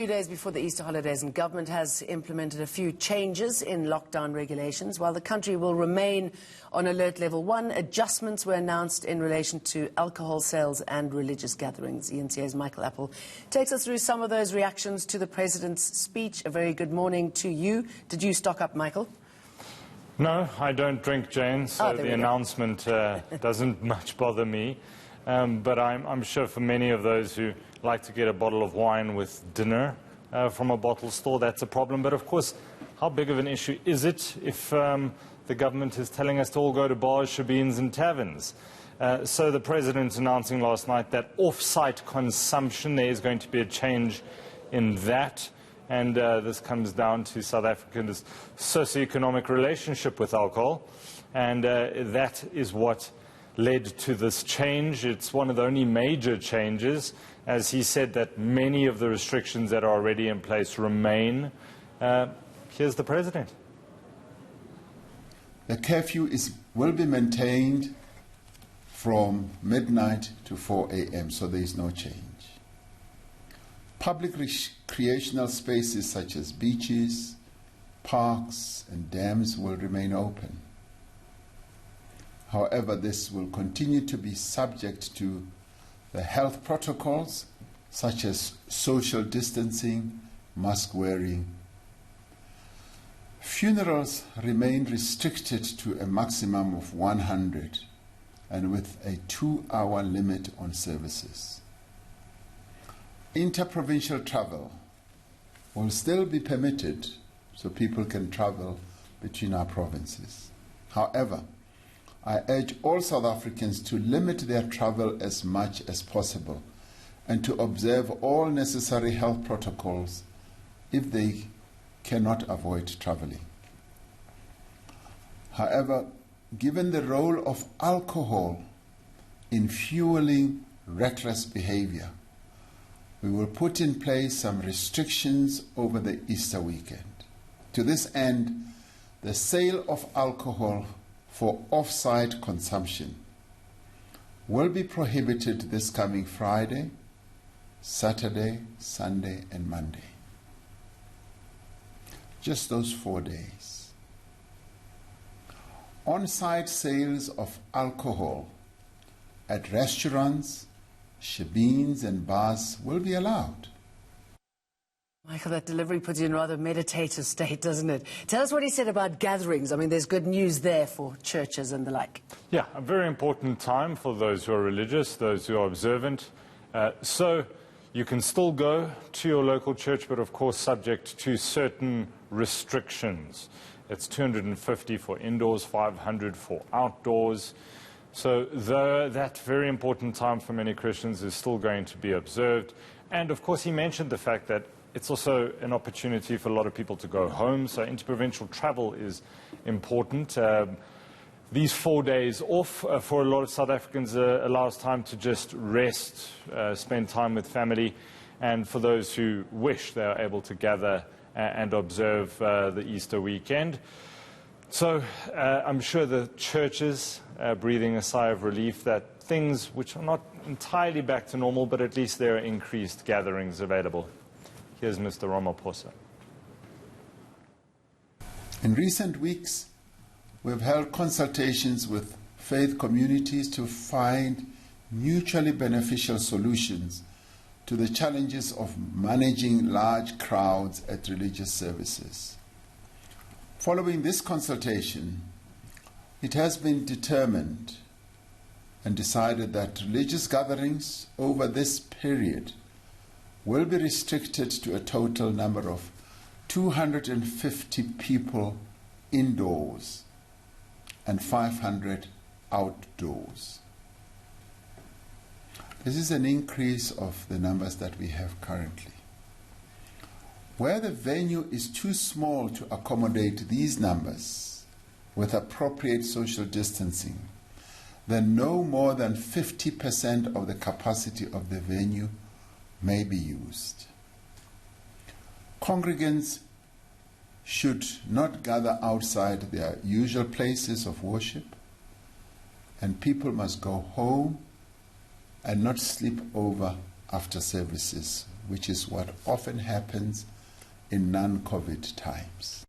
Few days before the Easter holidays, and government has implemented a few changes in lockdown regulations. While the country will remain on alert level 1, adjustments were announced in relation to alcohol sales and religious gatherings. eNCA's Michael Apple takes us through some of those reactions to the President's speech. A very good morning to you. Did you stock up, Michael? No, I don't drink, Jane, so the announcement doesn't much bother me. But I'm sure for many of those who like to get a bottle of wine with dinner from a bottle store, that's a problem. But of course, how big of an issue is it if the government is telling us to all go to bars, shebeens and taverns? So the President announcing last night that off-site consumption, there is going to be a change in that. And this comes down to South Africa's socioeconomic relationship with alcohol. And that is what led to this change. It's one of the only major changes, as he said that many of the restrictions that are already in place remain. Here's the President. The curfew will be maintained from midnight to 4 a.m., so there is no change. Public recreational spaces such as beaches, parks and dams will remain open. However, this will continue to be subject to the health protocols such as social distancing, mask wearing. Funerals remain restricted to a maximum of 100 and with a 2-hour limit on services. Interprovincial travel will still be permitted so people can travel between our provinces. However, I urge all South Africans to limit their travel as much as possible and to observe all necessary health protocols if they cannot avoid traveling. However, given the role of alcohol in fueling reckless behavior, we will put in place some restrictions over the Easter weekend. To this end, the sale of alcohol for off-site consumption will be prohibited this coming Friday, Saturday, Sunday and Monday. Just those 4 days. On-site sales of alcohol at restaurants, shebeens and bars will be allowed. Michael, that delivery puts you in a rather meditative state, doesn't it? Tell us what he said about gatherings. I mean, there's good news there for churches and the like. Yeah, a very important time for those who are religious, those who are observant. So you can still go to your local church, but of course subject to certain restrictions. It's 250 for indoors, 500 for outdoors. So that very important time for many Christians is still going to be observed. And of course he mentioned the fact that it's also an opportunity for a lot of people to go home, so interprovincial travel is important. These 4 days off for a lot of South Africans allows time to just rest, spend time with family, and for those who wish, they are able to gather and observe the Easter weekend. So I'm sure the churches are breathing a sigh of relief that things which are not entirely back to normal, but at least there are increased gatherings available. Here's Mr. Ramaphosa. In recent weeks, we've held consultations with faith communities to find mutually beneficial solutions to the challenges of managing large crowds at religious services. Following this consultation, it has been determined and decided that religious gatherings over this period will be restricted to a total number of 250 people indoors and 500 outdoors. This is an increase of the numbers that we have currently. Where the venue is too small to accommodate these numbers with appropriate social distancing, then no more than 50% of the capacity of the venue may be used. Congregants should not gather outside their usual places of worship, and people must go home and not sleep over after services which is what often happens in non-COVID times.